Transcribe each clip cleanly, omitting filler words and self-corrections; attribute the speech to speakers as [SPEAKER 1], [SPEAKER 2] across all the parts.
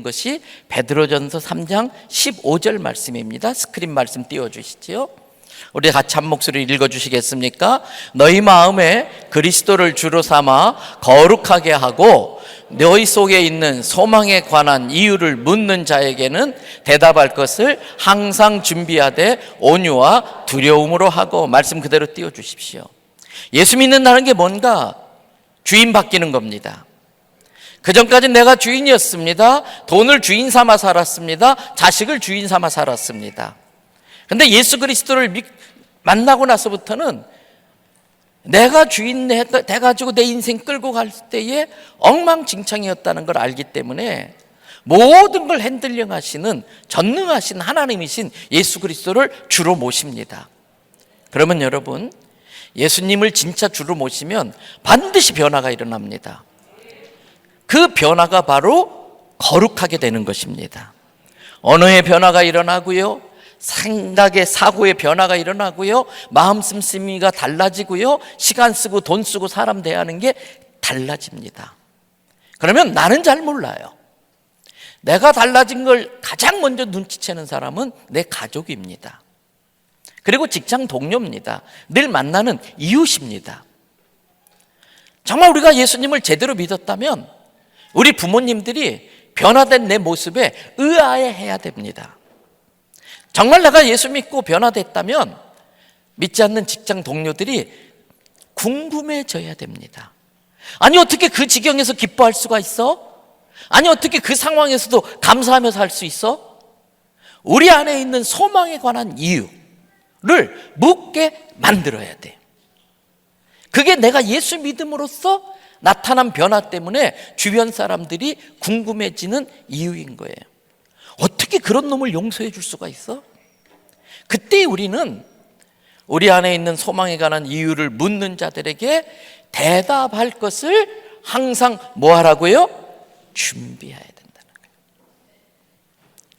[SPEAKER 1] 것이 베드로전서 3장 15절 말씀입니다. 스크린 말씀 띄워주시지요. 우리 같이 한 목소리 읽어주시겠습니까? 너희 마음에 그리스도를 주로 삼아 거룩하게 하고 너희 속에 있는 소망에 관한 이유를 묻는 자에게는 대답할 것을 항상 준비하되 온유와 두려움으로 하고. 말씀 그대로 띄워주십시오. 예수 믿는다는 게 뭔가? 주인 바뀌는 겁니다. 그전까지 내가 주인이었습니다. 돈을 주인 삼아 살았습니다. 자식을 주인 삼아 살았습니다. 근데 예수 그리스도를 만나고 나서부터는 내가 주인 돼가지고 내 인생 끌고 갈 때에 엉망진창이었다는 걸 알기 때문에 모든 걸 핸들링 하시는 전능하신 하나님이신 예수 그리스도를 주로 모십니다. 그러면 여러분, 예수님을 진짜 주로 모시면 반드시 변화가 일어납니다. 그 변화가 바로 거룩하게 되는 것입니다. 언어의 변화가 일어나고요, 생각의 사고의 변화가 일어나고요, 마음 씀씀이가 달라지고요, 시간 쓰고 돈 쓰고 사람 대하는 게 달라집니다. 그러면 나는 잘 몰라요. 내가 달라진 걸 가장 먼저 눈치채는 사람은 내 가족입니다. 그리고 직장 동료입니다. 늘 만나는 이웃입니다. 정말 우리가 예수님을 제대로 믿었다면 우리 부모님들이 변화된 내 모습에 의아해해야 됩니다. 정말 내가 예수 믿고 변화됐다면 믿지 않는 직장 동료들이 궁금해져야 됩니다. 아니, 어떻게 그 지경에서 기뻐할 수가 있어? 아니, 어떻게 그 상황에서도 감사하며 살 수 있어? 우리 안에 있는 소망에 관한 이유를 묻게 만들어야 돼. 그게 내가 예수 믿음으로써 나타난 변화 때문에 주변 사람들이 궁금해지는 이유인 거예요. 어떻게 그런 놈을 용서해 줄 수가 있어? 그때 우리는 우리 안에 있는 소망에 관한 이유를 묻는 자들에게 대답할 것을 항상 뭐 하라고요? 준비해야 된다는 거예요.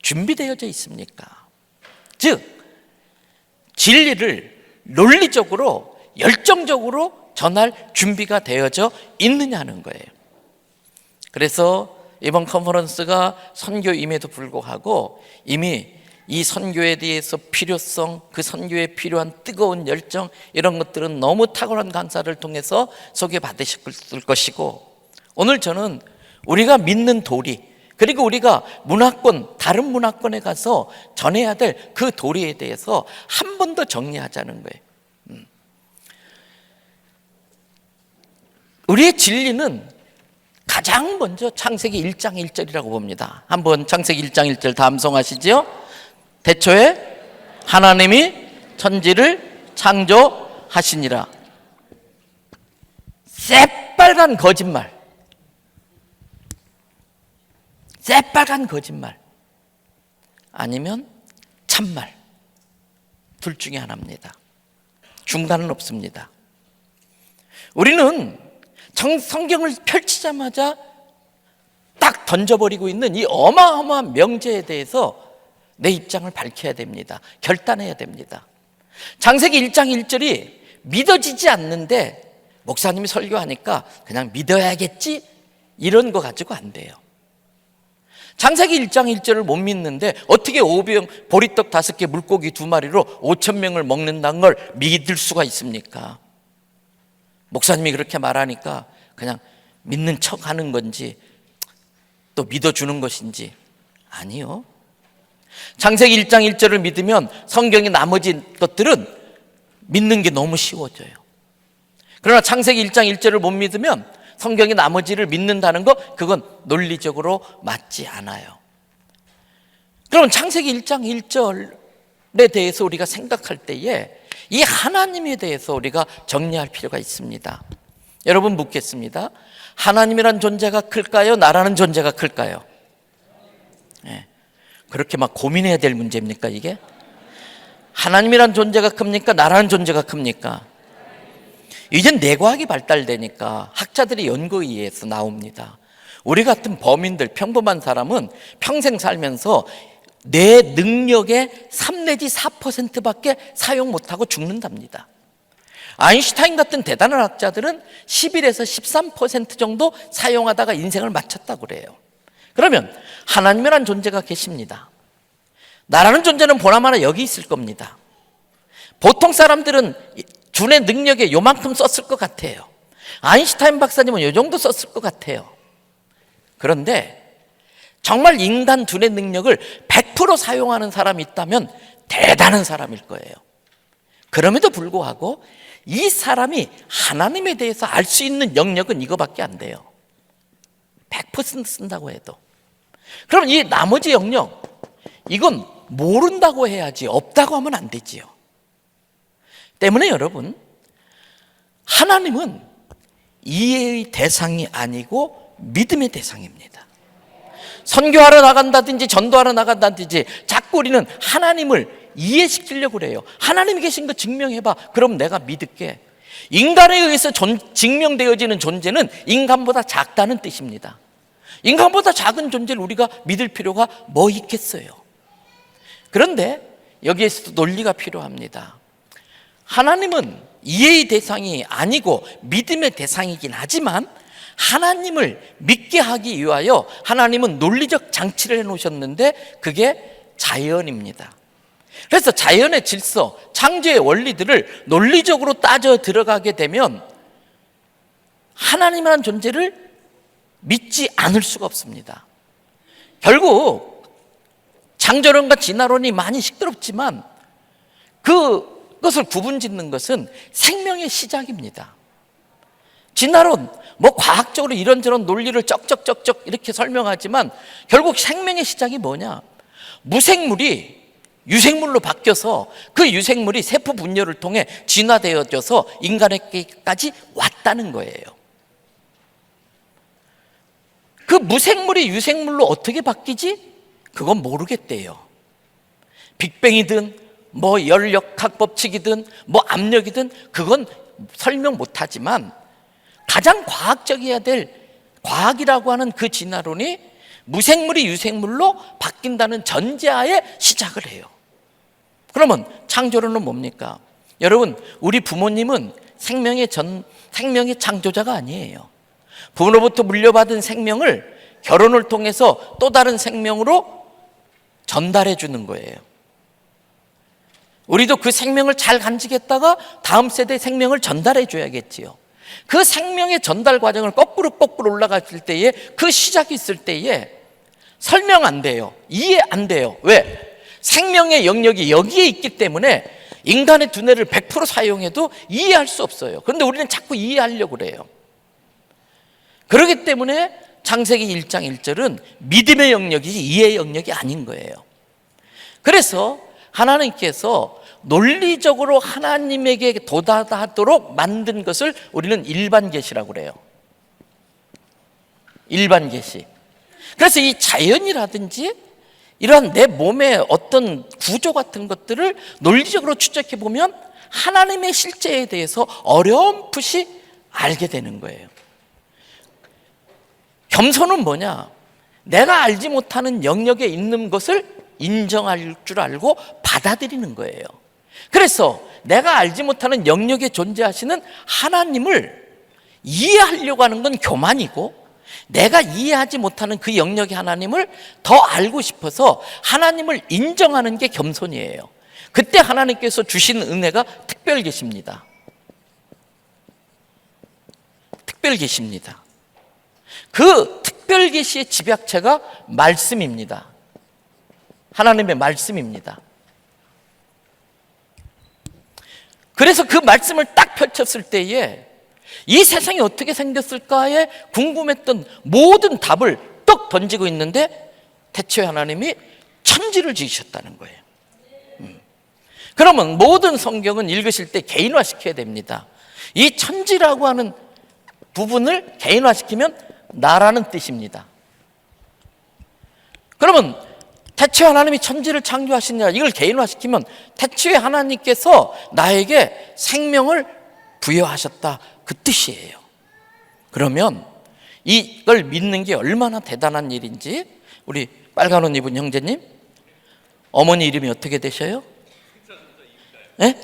[SPEAKER 1] 준비되어져 있습니까? 즉, 진리를 논리적으로 열정적으로 전할 준비가 되어져 있느냐는 거예요. 그래서 이번 컨퍼런스가 선교임에도 불구하고 이미 이 선교에 대해서 필요성, 그 선교에 필요한 뜨거운 열정, 이런 것들은 너무 탁월한 강사를 통해서 소개받으셨을 것이고, 오늘 저는 우리가 믿는 도리, 그리고 우리가 문화권, 다른 문화권에 가서 전해야 될 그 도리에 대해서 한 번 더 정리하자는 거예요. 우리의 진리는 가장 먼저 창세기 1장 1절이라고 봅니다. 한번 창세기 1장 1절 다 암송하시죠? 태초에 하나님이 천지를 창조하시니라. 새빨간 거짓말, 새빨간 거짓말 아니면 참말, 둘 중에 하나입니다. 중간은 없습니다. 우리는 성경을 펼치자마자 딱 던져버리고 있는 이 어마어마한 명제에 대해서 내 입장을 밝혀야 됩니다. 결단해야 됩니다. 창세기 1장 1절이 믿어지지 않는데 목사님이 설교하니까 그냥 믿어야겠지, 이런 거 가지고 안 돼요. 창세기 1장 1절을 못 믿는데 어떻게 보리떡 5개 물고기 2마리로 5,000명을 먹는다는 걸 믿을 수가 있습니까? 목사님이 그렇게 말하니까 그냥 믿는 척 하는 건지 또 믿어주는 것인지, 아니요. 창세기 1장 1절을 믿으면 성경의 나머지 것들은 믿는 게 너무 쉬워져요. 그러나 창세기 1장 1절을 못 믿으면 성경의 나머지를 믿는다는 거, 그건 논리적으로 맞지 않아요. 그럼 창세기 1장 1절에 대해서 우리가 생각할 때에 이 하나님에 대해서 우리가 정리할 필요가 있습니다. 여러분, 묻겠습니다. 하나님이란 존재가 클까요? 나라는 존재가 클까요? 네. 그렇게 막 고민해야 될 문제입니까, 이게? 하나님이란 존재가 큽니까? 나라는 존재가 큽니까? 이젠 뇌과학이 발달되니까 학자들의 연구에 의해서 나옵니다. 우리 같은 범인들, 평범한 사람은 평생 살면서 내 능력의 3 내지 4%밖에 사용 못하고 죽는답니다. 아인슈타인 같은 대단한 학자들은 11에서 13% 정도 사용하다가 인생을 마쳤다고 그래요. 그러면 하나님이란 존재가 계십니다. 나라는 존재는 보나마나 여기 있을 겁니다. 보통 사람들은 두뇌 능력에 요만큼 썼을 것 같아요. 아인슈타인 박사님은 요 정도 썼을 것 같아요. 그런데 정말 인간 두뇌 능력을 100% 사용하는 사람이 있다면 대단한 사람일 거예요. 그럼에도 불구하고 이 사람이 하나님에 대해서 알 수 있는 영역은 이거밖에 안 돼요. 100% 쓴다고 해도. 그럼 이 나머지 영역, 이건 모른다고 해야지 없다고 하면 안 되지요. 때문에 여러분, 하나님은 이해의 대상이 아니고 믿음의 대상입니다. 선교하러 나간다든지 전도하러 나간다든지 자꾸 우리는 하나님을 이해시키려고 그래요. 하나님이 계신 거 증명해봐. 그럼 내가 믿을게. 인간에 의해서 증명되어지는 존재는 인간보다 작다는 뜻입니다. 인간보다 작은 존재를 우리가 믿을 필요가 뭐 있겠어요. 그런데 여기에서도 논리가 필요합니다. 하나님은 이해의 대상이 아니고 믿음의 대상이긴 하지만 하나님을 믿게 하기 위하여 하나님은 논리적 장치를 해놓으셨는데 그게 자연입니다. 그래서 자연의 질서, 창조의 원리들을 논리적으로 따져 들어가게 되면 하나님이라는 존재를 믿지 않을 수가 없습니다. 결국 창조론과 진화론이 많이 시끄럽지만 그것을 구분짓는 것은 생명의 시작입니다. 진화론, 과학적으로 이런저런 논리를 쩍쩍쩍쩍 이렇게 설명하지만 결국 생명의 시작이 뭐냐? 무생물이 유생물로 바뀌어서 그 유생물이 세포 분열을 통해 진화되어져서 인간에게까지 왔다는 거예요. 그 무생물이 유생물로 어떻게 바뀌지? 그건 모르겠대요. 빅뱅이든 열역학 법칙이든 압력이든 그건 설명 못하지만 가장 과학적이어야 될 과학이라고 하는 그 진화론이 무생물이 유생물로 바뀐다는 전제하에 시작을 해요. 그러면 창조론은 뭡니까? 여러분, 우리 부모님은 생명의 창조자가 아니에요. 부모로부터 물려받은 생명을 결혼을 통해서 또 다른 생명으로 전달해 주는 거예요. 우리도 그 생명을 잘 간직했다가 다음 세대의 생명을 전달해 줘야겠지요. 그 생명의 전달 과정을 거꾸로 올라갔을 때에 그 시작이 있을 때에 설명 안 돼요. 이해 안 돼요. 왜? 생명의 영역이 여기에 있기 때문에 인간의 두뇌를 100% 사용해도 이해할 수 없어요. 그런데 우리는 자꾸 이해하려고 그래요. 그렇기 때문에 창세기 1장 1절은 믿음의 영역이지 이해의 영역이 아닌 거예요. 그래서 하나님께서 논리적으로 하나님에게 도달하도록 만든 것을 우리는 일반 계시라고 그래요. 일반 계시. 그래서 이 자연이라든지 이러한 내 몸의 어떤 구조 같은 것들을 논리적으로 추적해 보면 하나님의 실제에 대해서 어렴풋이 알게 되는 거예요. 겸손은 뭐냐? 내가 알지 못하는 영역에 있는 것을 인정할 줄 알고 받아들이는 거예요. 그래서 내가 알지 못하는 영역에 존재하시는 하나님을 이해하려고 하는 건 교만이고, 내가 이해하지 못하는 그 영역의 하나님을 더 알고 싶어서 하나님을 인정하는 게 겸손이에요. 그때 하나님께서 주신 은혜가 특별 계십니다. 특별 계십니다. 그 특별 계시의 집약체가 말씀입니다. 하나님의 말씀입니다. 그래서 그 말씀을 딱 펼쳤을 때에 이 세상이 어떻게 생겼을까에 궁금했던 모든 답을 떡 던지고 있는데 대체 하나님이 천지를 지으셨다는 거예요. 그러면 모든 성경은 읽으실 때 개인화시켜야 됩니다. 이 천지라고 하는 부분을 개인화시키면 나라는 뜻입니다. 그러면 대체 하나님이 천지를 창조하시냐, 이걸 개인화시키면 대체 하나님께서 나에게 생명을 부여하셨다, 그 뜻이에요. 그러면 이걸 믿는 게 얼마나 대단한 일인지, 우리 빨간 옷 입은 형제님, 어머니 이름이 어떻게 되셔요? 네?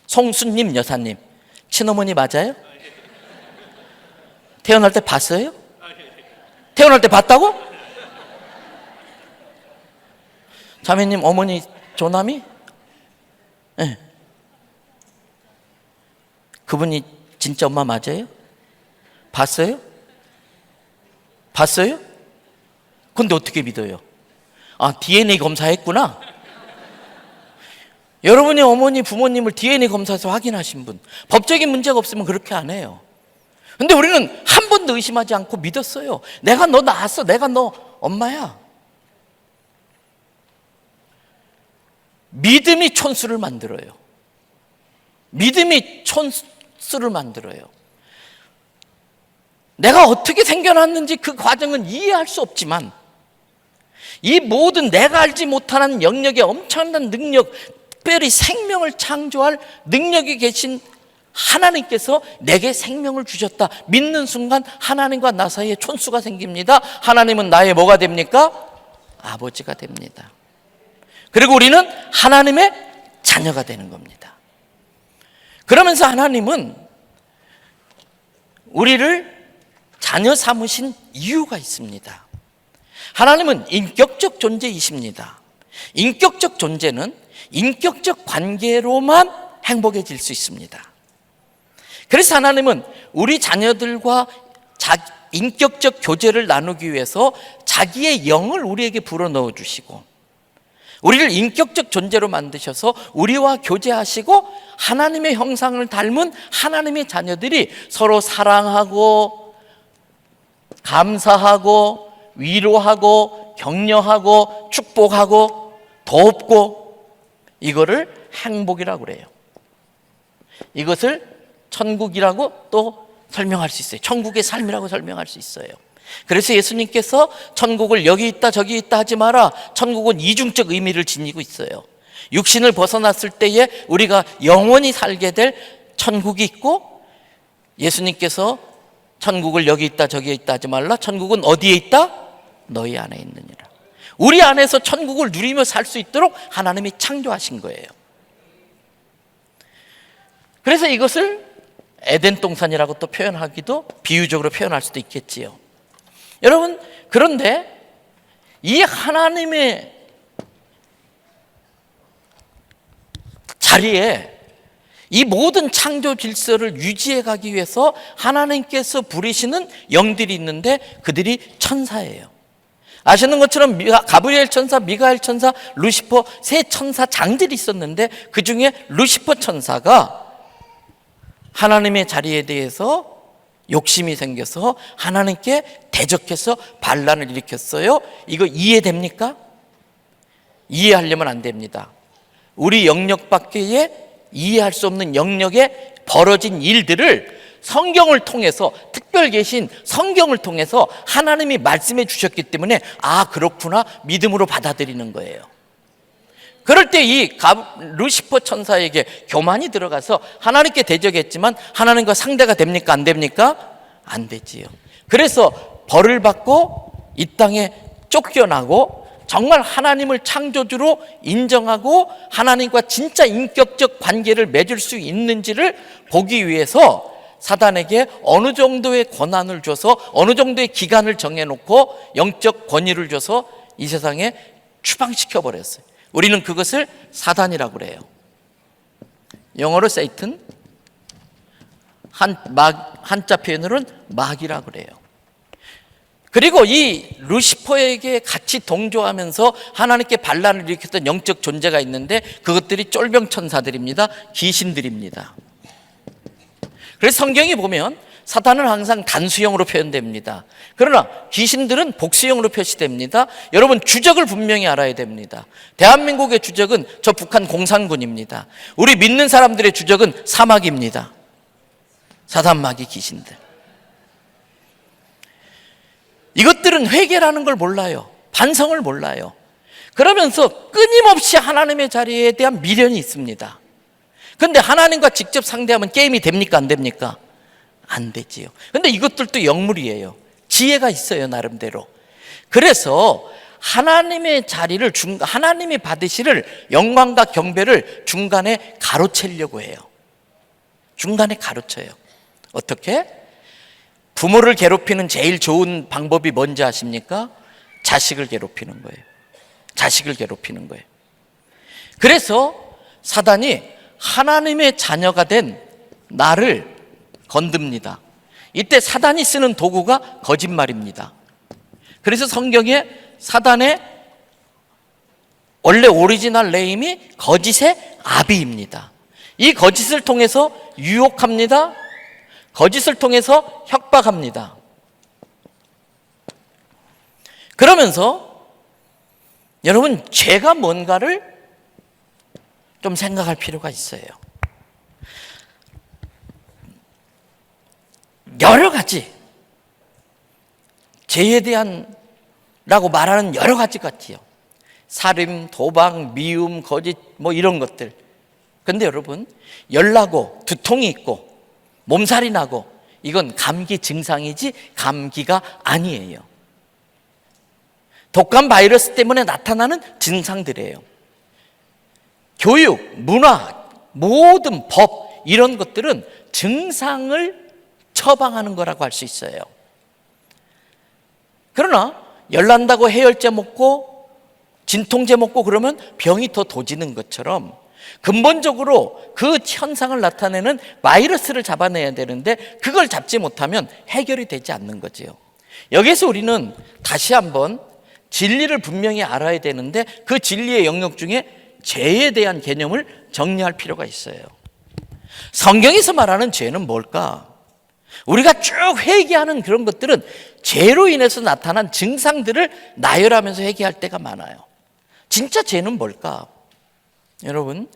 [SPEAKER 1] 송순님 여사님, 친어머니 맞아요? 태어날 때 봤어요? 태어날 때 봤다고? 자매님 어머니 조남이? 네. 그분이 진짜 엄마 맞아요? 봤어요? 봤어요? 근데 어떻게 믿어요? 아, DNA 검사했구나. 여러분의 어머니 부모님을 DNA 검사해서 확인하신 분, 법적인 문제가 없으면 그렇게 안 해요. 근데 우리는 한 번도 의심하지 않고 믿었어요. 내가 너 낳았어. 내가 너 엄마야. 믿음이 촌수를 만들어요. 믿음이 촌수를 만들어요. 내가 어떻게 생겨났는지 그 과정은 이해할 수 없지만 이 모든 내가 알지 못하는 영역의 엄청난 능력, 특별히 생명을 창조할 능력이 계신 하나님께서 내게 생명을 주셨다. 믿는 순간 하나님과 나 사이에 촌수가 생깁니다. 하나님은 나의 뭐가 됩니까? 아버지가 됩니다. 그리고 우리는 하나님의 자녀가 되는 겁니다. 그러면서 하나님은 우리를 자녀 삼으신 이유가 있습니다. 하나님은 인격적 존재이십니다. 인격적 존재는 인격적 관계로만 행복해질 수 있습니다. 그래서 하나님은 우리 자녀들과 인격적 교제를 나누기 위해서 자기의 영을 우리에게 불어넣어 주시고 우리를 인격적 존재로 만드셔서 우리와 교제하시고 하나님의 형상을 닮은 하나님의 자녀들이 서로 사랑하고 감사하고 위로하고 격려하고 축복하고 돕고 이거를 행복이라고 그래요. 이것을 천국이라고 또 설명할 수 있어요. 천국의 삶이라고 설명할 수 있어요. 그래서 예수님께서 천국을 여기 있다 저기 있다 하지 마라. 천국은 이중적 의미를 지니고 있어요. 육신을 벗어났을 때에 우리가 영원히 살게 될 천국이 있고, 예수님께서 천국을 여기 있다 저기 있다 하지 말라. 천국은 어디에 있다? 너희 안에 있느니라. 우리 안에서 천국을 누리며 살 수 있도록 하나님이 창조하신 거예요. 그래서 이것을 에덴 동산이라고 또 표현하기도, 비유적으로 표현할 수도 있겠지요. 여러분, 그런데 이 하나님의 자리에 이 모든 창조 질서를 유지해 가기 위해서 하나님께서 부리시는 영들이 있는데 그들이 천사예요. 아시는 것처럼 가브리엘 천사, 미가엘 천사, 루시퍼 세 천사 장들이 있었는데 그 중에 루시퍼 천사가 하나님의 자리에 대해서 욕심이 생겨서 하나님께 대적해서 반란을 일으켰어요. 이거 이해됩니까? 이해하려면 안 됩니다. 우리 영역 밖에 이해할 수 없는 영역에 벌어진 일들을 성경을 통해서, 특별 계신 성경을 통해서 하나님이 말씀해 주셨기 때문에 아, 그렇구나, 믿음으로 받아들이는 거예요. 그럴 때 이 루시퍼 천사에게 교만이 들어가서 하나님께 대적했지만 하나님과 상대가 됩니까? 안 됩니까? 안 되지요. 그래서 벌을 받고 이 땅에 쫓겨나고 정말 하나님을 창조주로 인정하고 하나님과 진짜 인격적 관계를 맺을 수 있는지를 보기 위해서 사단에게 어느 정도의 권한을 줘서 어느 정도의 기간을 정해놓고 영적 권위를 줘서 이 세상에 추방시켜버렸어요. 우리는 그것을 사단이라고 그래요. 영어로 Satan, 한자 표현으로는 마귀라고 그래요. 그리고 이 루시퍼에게 같이 동조하면서 하나님께 반란을 일으켰던 영적 존재가 있는데 그것들이 쫄병천사들입니다. 귀신들입니다. 그래서 성경에 보면 사탄은 항상 단수형으로 표현됩니다. 그러나 귀신들은 복수형으로 표시됩니다. 여러분, 주적을 분명히 알아야 됩니다. 대한민국의 주적은 저 북한 공산군입니다. 우리 믿는 사람들의 주적은 사마귀입니다. 사단마귀 귀신들. 이것들은 회개라는 걸 몰라요. 반성을 몰라요. 그러면서 끊임없이 하나님의 자리에 대한 미련이 있습니다. 그런데 하나님과 직접 상대하면 게임이 됩니까? 안 됩니까? 안 되지요. 그런데 이것들도 영물이에요. 지혜가 있어요, 나름대로. 그래서 하나님의 자리를 하나님이 받으실 영광과 경배를 중간에 가로채려고 해요. 중간에 가로쳐요. 어떻게? 부모를 괴롭히는 제일 좋은 방법이 뭔지 아십니까? 자식을 괴롭히는 거예요. 자식을 괴롭히는 거예요. 그래서 사단이 하나님의 자녀가 된 나를 건듭니다. 이때 사단이 쓰는 도구가 거짓말입니다. 그래서 성경에 사단의 원래 오리지널 네임이 거짓의 아비입니다. 이 거짓을 통해서 유혹합니다. 거짓을 통해서 협박합니다. 그러면서 여러분, 죄가 뭔가를 좀 생각할 필요가 있어요. 여러 가지 죄에 대한 라고 말하는 여러 가지 같아요. 살인, 도박, 미움, 거짓 뭐 이런 것들. 근데 여러분, 열나고 두통이 있고 몸살이 나고 이건 감기 증상이지 감기가 아니에요. 독감 바이러스 때문에 나타나는 증상들이에요. 교육, 문화, 모든 법 이런 것들은 증상을 처방하는 거라고 할 수 있어요. 그러나 열난다고 해열제 먹고 진통제 먹고 그러면 병이 더 도지는 것처럼 근본적으로 그 현상을 나타내는 바이러스를 잡아내야 되는데 그걸 잡지 못하면 해결이 되지 않는 거지요. 여기서 우리는 다시 한번 진리를 분명히 알아야 되는데 그 진리의 영역 중에 죄에 대한 개념을 정리할 필요가 있어요. 성경에서 말하는 죄는 뭘까? 우리가 쭉 회개하는 그런 것들은 죄로 인해서 나타난 증상들을 나열하면서 회개할 때가 많아요. 진짜 죄는 뭘까? 여러분,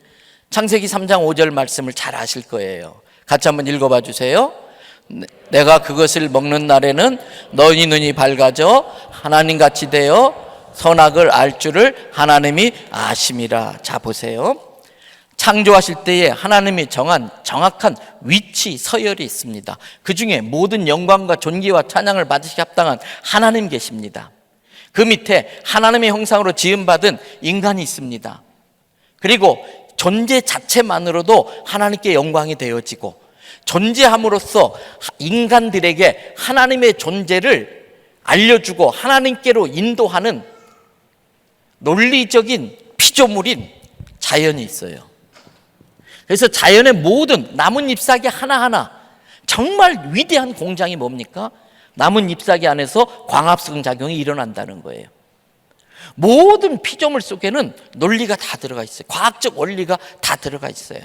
[SPEAKER 1] 창세기 3장 5절 말씀을 잘 아실 거예요. 같이 한번 읽어봐 주세요. 내가 그것을 먹는 날에는 너희 눈이 밝아져 하나님같이 되어 선악을 알 줄을 하나님이 아심이라. 자, 보세요. 창조하실 때에 하나님이 정한 정확한 위치, 서열이 있습니다. 그 중에 모든 영광과 존귀와 찬양을 받으시기 합당한 하나님 계십니다. 그 밑에 하나님의 형상으로 지음받은 인간이 있습니다. 그리고 존재 자체만으로도 하나님께 영광이 되어지고 존재함으로써 인간들에게 하나님의 존재를 알려주고 하나님께로 인도하는 논리적인 피조물인 자연이 있어요. 그래서 자연의 모든 나뭇잎사귀 하나하나 정말 위대한 공장이 뭡니까? 나뭇잎사귀 안에서 광합성 작용이 일어난다는 거예요. 모든 피조물 속에는 논리가 다 들어가 있어요. 과학적 원리가 다 들어가 있어요.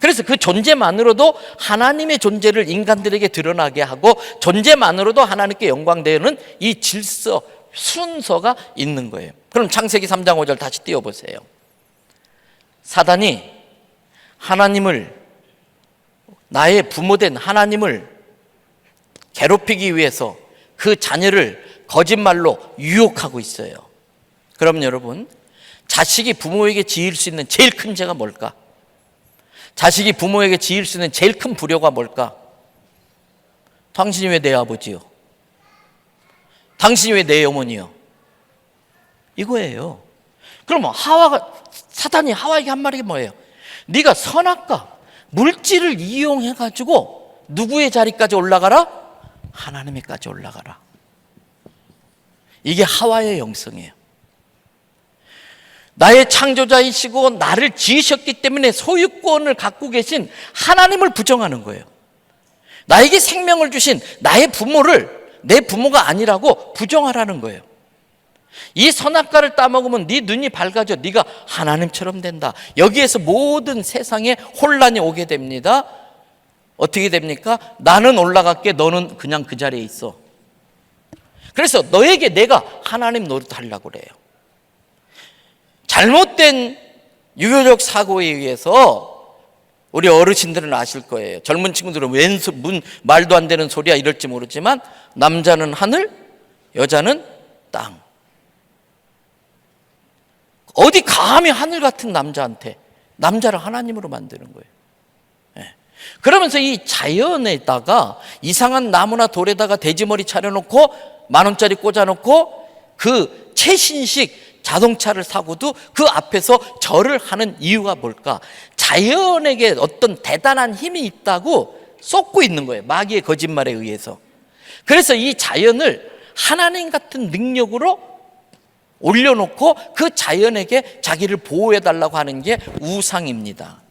[SPEAKER 1] 그래서 그 존재만으로도 하나님의 존재를 인간들에게 드러나게 하고 존재만으로도 하나님께 영광되는 이 질서, 순서가 있는 거예요. 그럼 창세기 3장 5절 다시 띄워보세요. 사단이 하나님을, 나의 부모된 하나님을 괴롭히기 위해서 그 자녀를 거짓말로 유혹하고 있어요. 그럼 여러분, 자식이 부모에게 지을 수 있는 제일 큰 죄가 뭘까? 자식이 부모에게 지을 수 있는 제일 큰 불효가 뭘까? 당신이 왜 내 아버지요? 당신이 왜 내 어머니요? 이거예요. 그러면 사단이 하와에게 한 말이 뭐예요? 네가 선악과 물질을 이용해가지고 누구의 자리까지 올라가라? 하나님에까지 올라가라. 이게 하와의 영성이에요. 나의 창조자이시고 나를 지으셨기 때문에 소유권을 갖고 계신 하나님을 부정하는 거예요. 나에게 생명을 주신 나의 부모를 내 부모가 아니라고 부정하라는 거예요. 이 선악과를 따먹으면 네 눈이 밝아져 네가 하나님처럼 된다. 여기에서 모든 세상에 혼란이 오게 됩니다. 어떻게 됩니까? 나는 올라갈게, 너는 그냥 그 자리에 있어. 그래서 너에게 내가 하나님 노릇하려고 그래요. 잘못된 유교적 사고에 의해서 우리 어르신들은 아실 거예요. 젊은 친구들은 말도 안 되는 소리야 이럴지 모르지만 남자는 하늘, 여자는 땅. 어디 감히 하늘 같은 남자한테 남자를 하나님으로 만드는 거예요. 네. 그러면서 이 자연에다가 이상한 나무나 돌에다가 돼지머리 차려놓고 10,000원짜리 꽂아놓고 그 최신식 자동차를 사고도 그 앞에서 절을 하는 이유가 뭘까? 자연에게 어떤 대단한 힘이 있다고 쏟고 있는 거예요. 마귀의 거짓말에 의해서. 그래서 이 자연을 하나님 같은 능력으로 올려놓고 그 자연에게 자기를 보호해달라고 하는 게 우상입니다.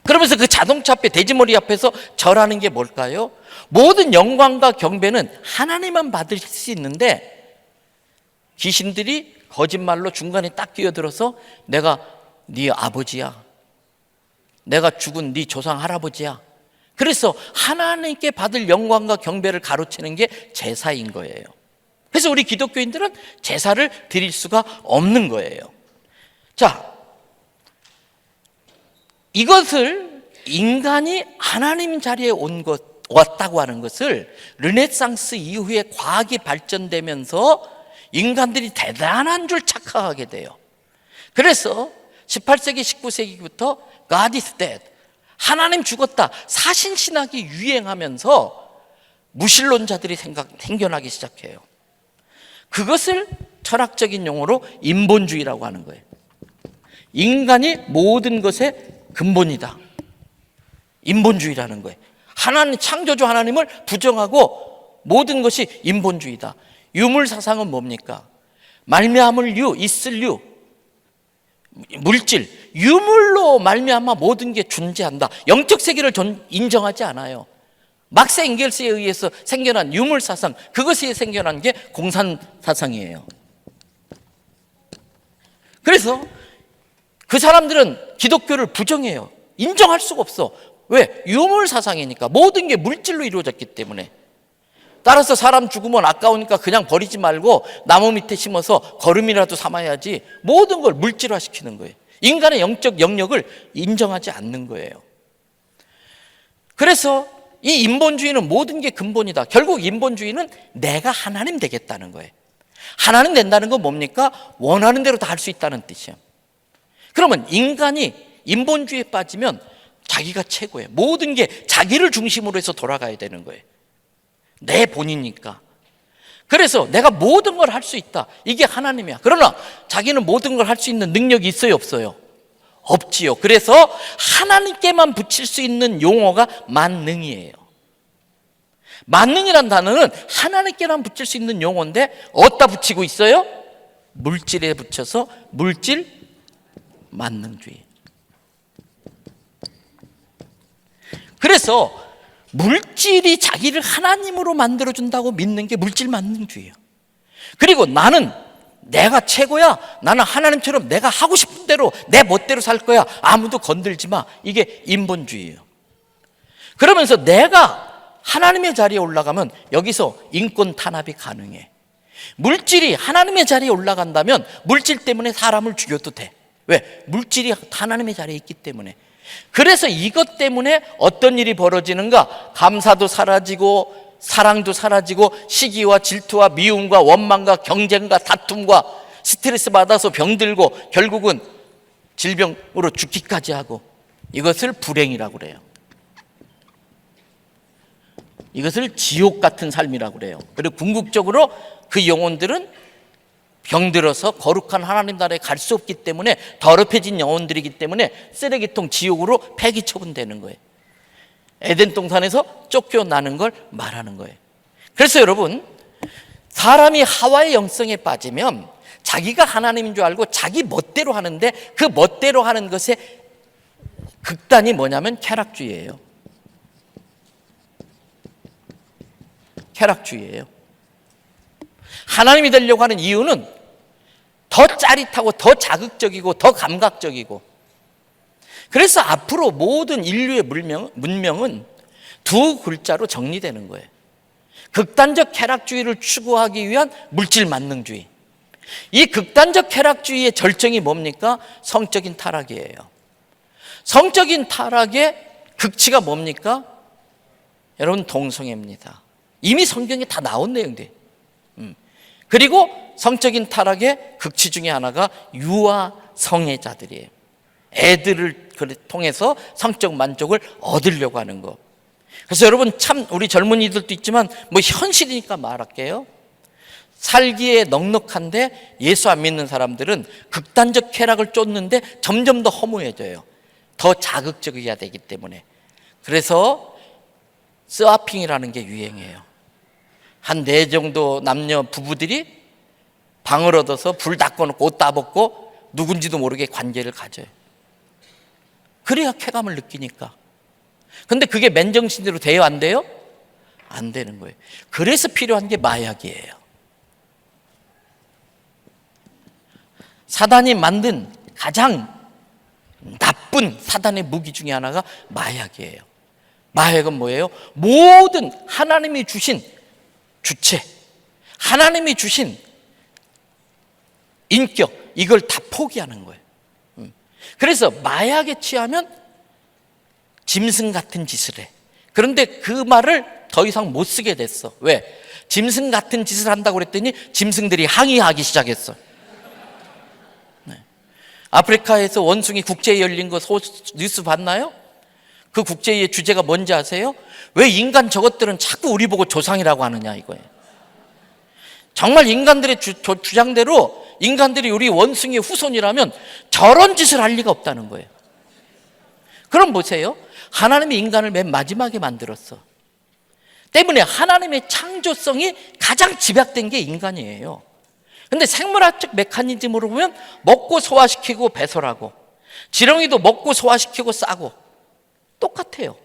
[SPEAKER 1] 그러면서 그 자동차 앞에, 돼지머리 앞에서 절하는 게 뭘까요? 모든 영광과 경배는 하나님만 받을 수 있는데 귀신들이 거짓말로 중간에 딱 끼어들어서 내가 네 아버지야, 내가 죽은 네 조상 할아버지야. 그래서 하나님께 받을 영광과 경배를 가로채는 게 제사인 거예요. 그래서 우리 기독교인들은 제사를 드릴 수가 없는 거예요. 자, 이것을 인간이 하나님 자리에 왔다고 하는 것을 르네상스 이후에 과학이 발전되면서 인간들이 대단한 줄 착각하게 돼요. 그래서 18세기, 19세기부터 God is dead, 하나님 죽었다, 사신신학이 유행하면서 무신론자들이 생겨나기 시작해요. 그것을 철학적인 용어로 인본주의라고 하는 거예요. 인간이 모든 것의 근본이다, 인본주의라는 거예요. 하나님, 창조주 하나님을 부정하고 모든 것이 인본주의다. 유물사상은 뭡니까? 말미암을 유, 있을 유, 물질, 유물로 말미암아 모든 게 존재한다. 영적 세계를 인정하지 않아요. 막스 엥겔스에 의해서 생겨난 유물사상, 그것이 생겨난 게 공산사상이에요. 그래서 그 사람들은 기독교를 부정해요. 인정할 수가 없어. 왜? 유물사상이니까. 모든 게 물질로 이루어졌기 때문에. 따라서 사람 죽으면 아까우니까 그냥 버리지 말고 나무 밑에 심어서 거름이라도 삼아야지, 모든 걸 물질화시키는 거예요. 인간의 영적 영역을 인정하지 않는 거예요. 그래서 이 인본주의는 모든 게 근본이다. 결국 인본주의는 내가 하나님 되겠다는 거예요. 하나님 된다는 건 뭡니까? 원하는 대로 다 할 수 있다는 뜻이에요. 그러면 인간이 인본주의에 빠지면 자기가 최고예요. 모든 게 자기를 중심으로 해서 돌아가야 되는 거예요. 내 본이니까. 그래서 내가 모든 걸 할 수 있다, 이게 하나님이야. 그러나 자기는 모든 걸 할 수 있는 능력이 있어요, 없어요? 없지요. 그래서 하나님께만 붙일 수 있는 용어가 만능이에요. 만능이란 단어는 하나님께만 붙일 수 있는 용어인데 어디다 붙이고 있어요? 물질에 붙여서 물질 만능주의. 그래서 물질이 자기를 하나님으로 만들어준다고 믿는 게 물질 만능주의예요. 그리고 나는 내가 최고야, 나는 하나님처럼 내가 하고 싶은 대로 내 멋대로 살 거야, 아무도 건들지 마, 이게 인본주의예요. 그러면서 내가 하나님의 자리에 올라가면 여기서 인권 탄압이 가능해. 물질이 하나님의 자리에 올라간다면 물질 때문에 사람을 죽여도 돼. 왜? 물질이 하나님의 자리에 있기 때문에. 그래서 이것 때문에 어떤 일이 벌어지는가? 감사도 사라지고 사랑도 사라지고 시기와 질투와 미움과 원망과 경쟁과 다툼과 스트레스 받아서 병들고 결국은 질병으로 죽기까지 하고, 이것을 불행이라고 그래요. 이것을 지옥 같은 삶이라고 그래요. 그리고 궁극적으로 그 영혼들은 병들어서 거룩한 하나님 나라에 갈 수 없기 때문에, 더럽혀진 영혼들이기 때문에 쓰레기통 지옥으로 폐기 처분되는 거예요. 에덴 동산에서 쫓겨나는 걸 말하는 거예요. 그래서 여러분, 사람이 하와의 영성에 빠지면 자기가 하나님인 줄 알고 자기 멋대로 하는데, 그 멋대로 하는 것의 극단이 뭐냐면 쾌락주의예요. 쾌락주의예요. 하나님이 되려고 하는 이유는 더 짜릿하고 더 자극적이고 더 감각적이고. 그래서 앞으로 모든 인류의 문명은 두 글자로 정리되는 거예요. 극단적 쾌락주의를 추구하기 위한 물질 만능주의. 이 극단적 쾌락주의의 절정이 뭡니까? 성적인 타락이에요. 성적인 타락의 극치가 뭡니까? 여러분, 동성애입니다. 이미 성경에 다 나온 내용들. 그리고 성적인 타락의 극치 중에 하나가 유아 성애자들이에요. 애들을 통해서 성적 만족을 얻으려고 하는 거. 그래서 여러분, 참 우리 젊은이들도 있지만 뭐 현실이니까 말할게요. 살기에 넉넉한데 예수 안 믿는 사람들은 극단적 쾌락을 쫓는데 점점 더 허무해져요. 더 자극적이어야 되기 때문에. 그래서 스와핑이라는 게 유행이에요. 한 4 정도 남녀 부부들이 방을 얻어서 불 다 꺼놓고 옷 다 벗고 누군지도 모르게 관계를 가져요. 그래야 쾌감을 느끼니까. 근데 그게 맨정신대로 돼요, 안 돼요? 안 되는 거예요. 그래서 필요한 게 마약이에요. 사단이 만든 가장 나쁜 사단의 무기 중에 하나가 마약이에요. 마약은 뭐예요? 모든 하나님이 주신 주체, 하나님이 주신 인격, 이걸 다 포기하는 거예요. 그래서 마약에 취하면 짐승 같은 짓을 해. 그런데 그 말을 더 이상 못 쓰게 됐어. 왜? 짐승 같은 짓을 한다고 그랬더니 짐승들이 항의하기 시작했어. 네. 아프리카에서 원숭이 국제회의 열린 거 뉴스 봤나요? 그 국제회의 주제가 뭔지 아세요? 왜 인간 저것들은 자꾸 우리 보고 조상이라고 하느냐, 이거예요. 정말 인간들의 주장대로 인간들이 우리 원숭이의 후손이라면 저런 짓을 할 리가 없다는 거예요. 그럼 보세요. 하나님이 인간을 맨 마지막에 만들었어. 때문에 하나님의 창조성이 가장 집약된 게 인간이에요. 근데 생물학적 메커니즘으로 보면 먹고 소화시키고 배설하고, 지렁이도 먹고 소화시키고 싸고 똑같아요.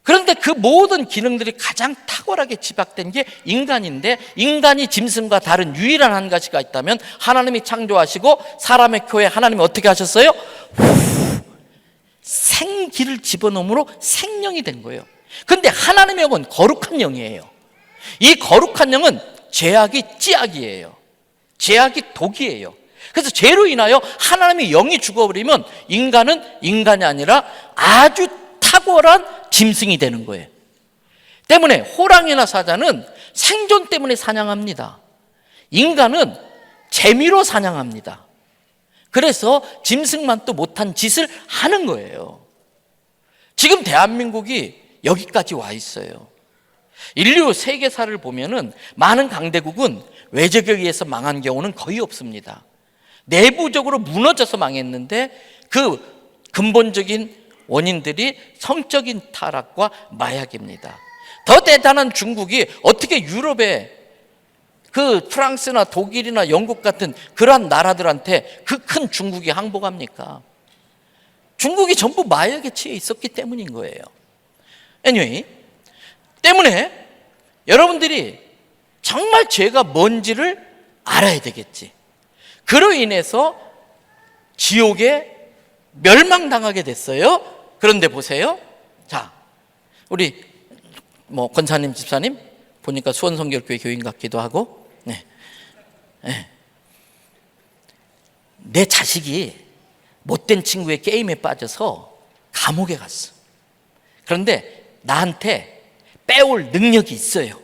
[SPEAKER 1] 그런데 그 모든 기능들이 가장 탁월하게 집약된 게 인간인데, 인간이 짐승과 다른 유일한 한 가지가 있다면 하나님이 창조하시고 사람의 코에 하나님이 어떻게 하셨어요? 생기를 집어넣음으로 생명이 된 거예요. 그런데 하나님의 영은 거룩한 영이에요. 이 거룩한 영은 죄악이 찌약이에요. 죄악이 독이에요. 그래서 죄로 인하여 하나님의 영이 죽어버리면 인간은 인간이 아니라 아주 탁월한 짐승이 되는 거예요. 때문에 호랑이나 사자는 생존 때문에 사냥합니다. 인간은 재미로 사냥합니다. 그래서 짐승만 또 못한 짓을 하는 거예요. 지금 대한민국이 여기까지 와 있어요. 인류 세계사를 보면은 많은 강대국은 외적에 의해서 망한 경우는 거의 없습니다. 내부적으로 무너져서 망했는데 그 근본적인 원인들이 성적인 타락과 마약입니다. 더 대단한 중국이 어떻게 유럽에 그 프랑스나 독일이나 영국 같은 그러한 나라들한테 그 큰 중국이 항복합니까? 중국이 전부 마약에 취해 있었기 때문인 거예요. anyway, 때문에 여러분들이 정말 죄가 뭔지를 알아야 되겠지. 그로 인해서 지옥에 멸망당하게 됐어요. 그런데 보세요. 자, 우리 권사님, 집사님 보니까 수원성결교회 교인 같기도 하고, 네. 네. 내 자식이 못된 친구의 게임에 빠져서 감옥에 갔어. 그런데 나한테 빼올 능력이 있어요.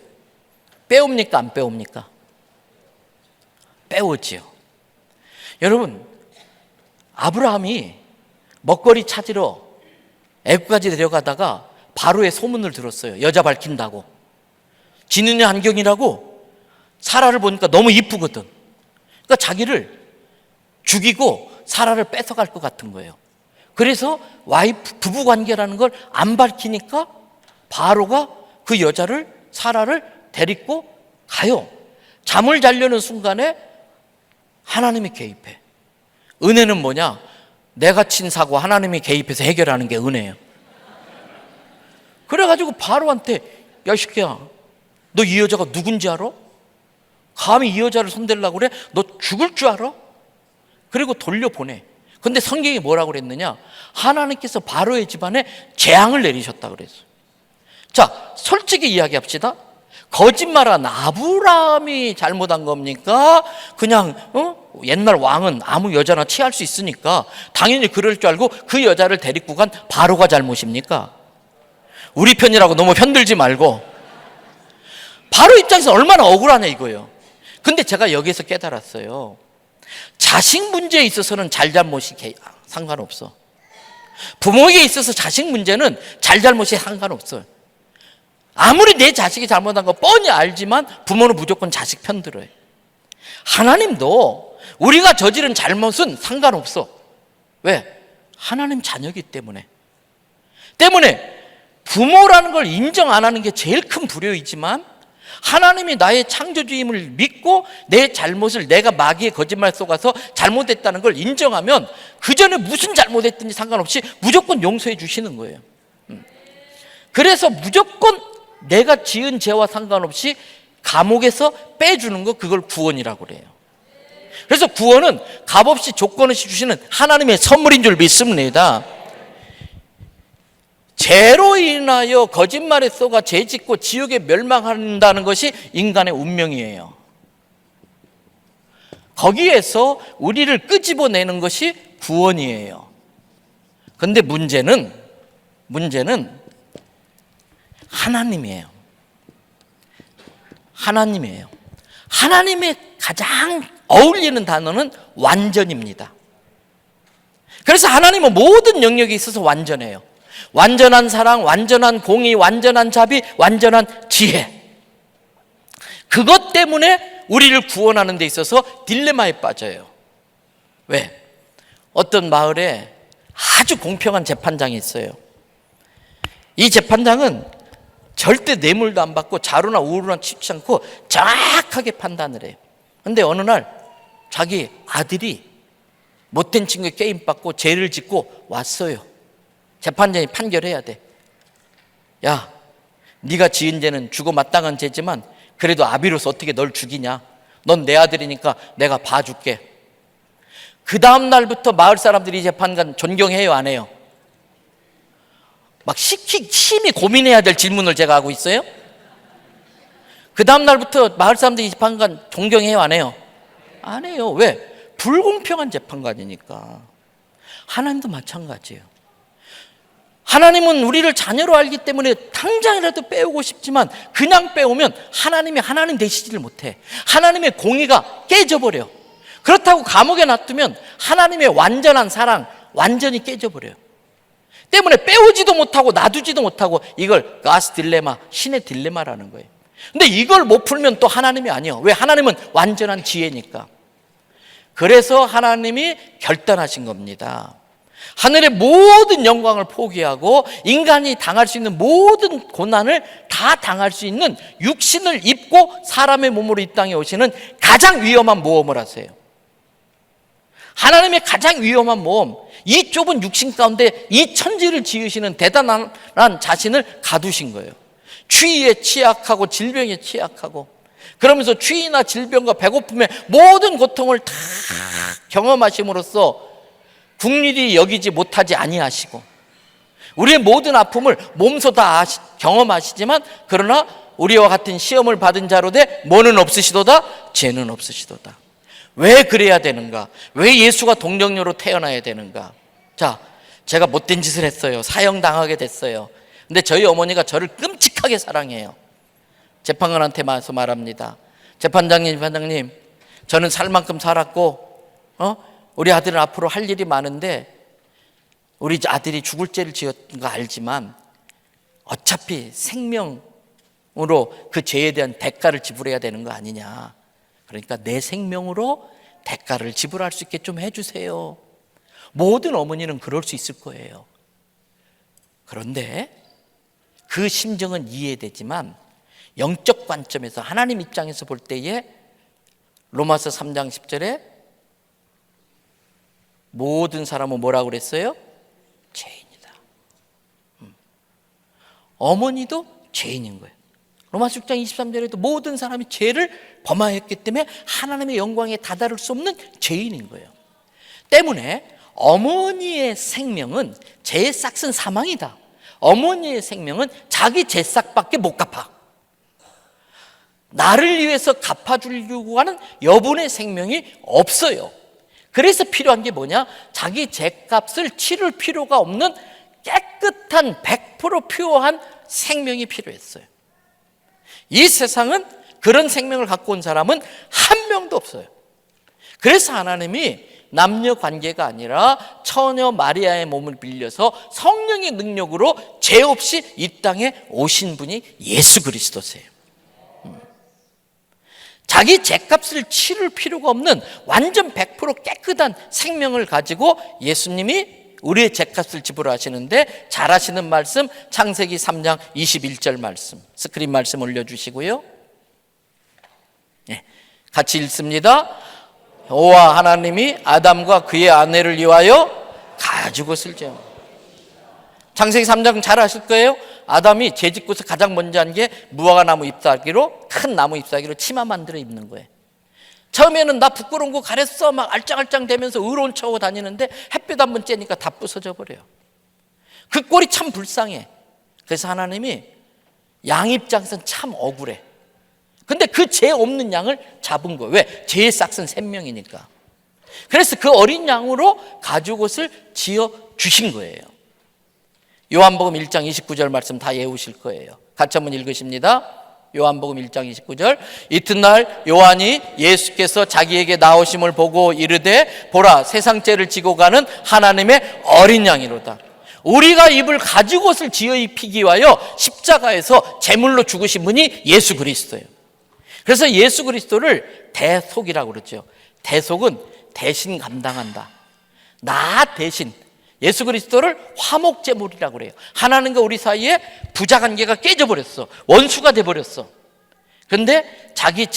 [SPEAKER 1] 빼옵니까, 안 빼옵니까? 빼오지요. 여러분, 아브라함이 먹거리 찾으러 애굽까지 내려가다가 바로의 소문을 들었어요. 여자 밝힌다고. 지느냐 안경이라고. 사라를 보니까 너무 이쁘거든. 그러니까 자기를 죽이고 사라를 뺏어갈 것 같은 거예요. 그래서 부부 관계라는 걸 안 밝히니까 바로가 그 여자를, 사라를 데리고 가요. 잠을 자려는 순간에 하나님이 개입해. 은혜는 뭐냐? 내가 친 사고 하나님이 개입해서 해결하는 게 은혜예요. 그래가지고 바로한테, 야, 이 새끼야, 너 이 여자가 누군지 알아? 감히 이 여자를 손대려고 그래? 너 죽을 줄 알아? 그리고 돌려보내. 근데 성경이 뭐라고 그랬느냐? 하나님께서 바로의 집안에 재앙을 내리셨다 그랬어요. 자, 솔직히 이야기합시다. 거짓말한 아브라함이 잘못한 겁니까? 그냥 옛날 왕은 아무 여자나 취할 수 있으니까 당연히 그럴 줄 알고 그 여자를 데리고 간 바로가 잘못입니까? 우리 편이라고 너무 편들지 말고. 바로 입장에서 얼마나 억울하냐 이거예요. 근데 제가 여기에서 깨달았어요. 자식 문제에 있어서는 잘잘못이 상관없어. 부모에게 있어서 자식 문제는 잘잘못이 상관없어요. 아무리 내 자식이 잘못한 거 뻔히 알지만 부모는 무조건 자식 편 들어요. 하나님도 우리가 저지른 잘못은 상관없어. 왜? 하나님 자녀이기 때문에. 부모라는 걸 인정 안 하는 게 제일 큰 불효이지만, 하나님이 나의 창조주임을 믿고 내 잘못을 내가 마귀의 거짓말 속아서 잘못했다는 걸 인정하면 그 전에 무슨 잘못했든지 상관없이 무조건 용서해 주시는 거예요. 그래서 무조건 내가 지은 죄와 상관없이 감옥에서 빼주는 거, 그걸 구원이라고 그래요. 그래서 구원은 값없이 조건 없이 주시는 하나님의 선물인 줄 믿습니다. 죄로 인하여 거짓말에 속아 죄짓고 지옥에 멸망한다는 것이 인간의 운명이에요. 거기에서 우리를 끄집어내는 것이 구원이에요. 그런데 문제는 하나님이에요. 하나님의 가장 어울리는 단어는 완전입니다. 그래서 하나님은 모든 영역에 있어서 완전해요. 완전한 사랑, 완전한 공의, 완전한 자비, 완전한 지혜. 그것 때문에 우리를 구원하는 데 있어서 딜레마에 빠져요. 왜? 어떤 마을에 아주 공평한 재판장이 있어요. 이 재판장은 절대 뇌물도 안 받고 자루나 우루나 치지 않고 정확하게 판단을 해요. 그런데 어느 날 자기 아들이 못된 친구에 게임 받고 죄를 짓고 왔어요. 재판장이 판결해야 돼. 야, 네가 지은 죄는 죽어 마땅한 죄지만 그래도 아비로서 어떻게 널 죽이냐? 넌 내 아들이니까 내가 봐줄게. 그 다음 날부터 마을 사람들이 재판관 존경해요, 안 해요? 막 심히 고민해야 될 질문을 제가 하고 있어요. 그 다음 날부터 마을 사람들이 재판관 존경해요, 안 해요? 안 해요. 왜? 불공평한 재판관이니까. 하나님도 마찬가지예요. 하나님은 우리를 자녀로 알기 때문에 당장이라도 빼오고 싶지만 그냥 빼오면 하나님이 하나님 되시지를 못해. 하나님의 공의가 깨져버려. 그렇다고 감옥에 놔두면 하나님의 완전한 사랑 완전히 깨져버려요. 때문에 빼오지도 못하고 놔두지도 못하고, 이걸 가스 딜레마, 신의 딜레마라는 거예요. 근데 이걸 못 풀면 또 하나님이 아니에요. 왜? 하나님은 완전한 지혜니까. 그래서 하나님이 결단하신 겁니다. 하늘의 모든 영광을 포기하고 인간이 당할 수 있는 모든 고난을 다 당할 수 있는 육신을 입고 사람의 몸으로 이 땅에 오시는 가장 위험한 모험을 하세요. 하나님의 가장 위험한 모험, 이 좁은 육신 가운데 이 천지를 지으시는 대단한 자신을 가두신 거예요. 추위에 취약하고 질병에 취약하고, 그러면서 추위나 질병과 배고픔의 모든 고통을 다 경험하심으로써 국률이 여기지 못하지 아니하시고, 우리의 모든 아픔을 몸소 다 경험하시지만, 그러나 우리와 같은 시험을 받은 자로 돼 뭐는 없으시도다? 죄는 없으시도다. 왜 그래야 되는가? 왜 예수가 동정녀로 태어나야 되는가? 자, 제가 못된 짓을 했어요. 사형당하게 됐어요. 근데 저희 어머니가 저를 끔찍하게 사랑해요. 재판관한테 와서 말합니다. 재판장님, 저는 살 만큼 살았고, 우리 아들은 앞으로 할 일이 많은데 우리 아들이 죽을 죄를 지었던 거 알지만 어차피 생명으로 그 죄에 대한 대가를 지불해야 되는 거 아니냐. 그러니까 내 생명으로 대가를 지불할 수 있게 좀 해주세요. 모든 어머니는 그럴 수 있을 거예요. 그런데 그 심정은 이해되지만 영적 관점에서, 하나님 입장에서 볼 때에 로마서 3장 10절에 모든 사람은 뭐라고 그랬어요? 죄인이다. 어머니도 죄인인 거예요. 로마서 6장 23절에도 모든 사람이 죄를 범하였기 때문에 하나님의 영광에 다다를 수 없는 죄인인 거예요. 때문에 어머니의 생명은 죄의 싹은 사망이다. 어머니의 생명은 자기 죄싹밖에 못 갚아. 나를 위해서 갚아주려고 하는 여분의 생명이 없어요. 그래서 필요한 게 뭐냐? 자기 죄값을 치를 필요가 없는 깨끗한 100% 퓨어한 생명이 필요했어요. 이 세상은 그런 생명을 갖고 온 사람은 한 명도 없어요. 그래서 하나님이 남녀 관계가 아니라 처녀 마리아의 몸을 빌려서 성령의 능력으로 죄 없이 이 땅에 오신 분이 예수 그리스도세요. 자기 죄값을 치를 필요가 없는 완전 100% 깨끗한 생명을 가지고 예수님이 우리의 죗값을 지불하시는데 잘하시는 말씀, 창세기 3장 21절 말씀, 스크린 말씀 올려주시고요. 네, 같이 읽습니다. 여호와 하나님이 아담과 그의 아내를 위하여 가죽옷을 제어. 창세기 3장 잘 아실 거예요. 아담이 재짓고서 가장 먼저 한 게 무화과 나무 잎사귀로, 큰 나무 잎사귀로 치마 만들어 입는 거예요. 처음에는 나 부끄러운 거 가랬어 막 알짱알짱 대면서 의로운 척하고 다니는데 햇빛 한번 쬐니까 다 부서져 버려요. 그 꼴이 참 불쌍해. 그래서 하나님이 양 입장에서는 참 억울해. 근데 그 죄 없는 양을 잡은 거예요. 왜? 죄의 싹은 생명이니까. 그래서 그 어린 양으로 가죽옷을 지어 주신 거예요. 요한복음 1장 29절 말씀 다 외우실 거예요. 같이 한번 읽으십니다. 요한복음 1장 29절. 이튿날 요한이 예수께서 자기에게 나오심을 보고 이르되 보라 세상 죄를 지고 가는 하나님의 어린 양이로다. 우리가 입을 가죽옷을 지어 입히기 위하여 십자가에서 제물로 죽으신 분이 예수 그리스도예요. 그래서 예수 그리스도를 대속이라고 그러죠. 대속은 대신 감당한다. 나 대신 예수 그리스도를 화목제물이라고 그래요. 하나님과 우리 사이에 부자관계가 깨져버렸어. 원수가 돼버렸어. 그런데 자기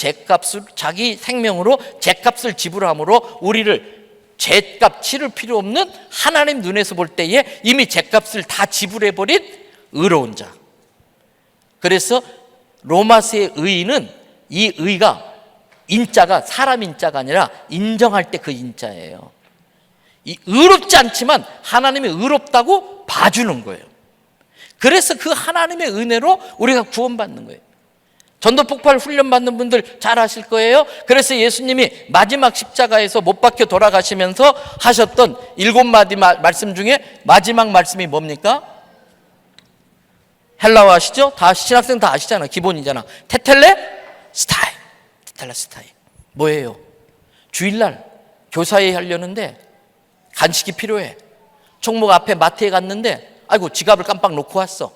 [SPEAKER 1] 생명으로 죄값을 지불함으로 우리를 죄값 치를 필요 없는 하나님 눈에서 볼 때에 이미 죄값을 다 지불해버린 의로운 자. 그래서 로마서의 의인은 이 의가 인자가 사람 인자가 아니라 인정할 때 그 인자예요. 이 의롭지 않지만 하나님이 의롭다고 봐주는 거예요. 그래서 그 하나님의 은혜로 우리가 구원받는 거예요. 전도폭발 훈련 받는 분들 잘 아실 거예요. 그래서 예수님이 마지막 십자가에서 못 박혀 돌아가시면서 하셨던 7마디 말씀 중에 마지막 말씀이 뭡니까? 헬라어 아시죠? 다 신학생 다 아시잖아. 기본이잖아. 테텔레스타이. 테텔레스타이. 뭐예요? 주일날 교사회 하려는데 간식이 필요해. 총목 앞에 마트에 갔는데 아이고 지갑을 깜빡 놓고 왔어.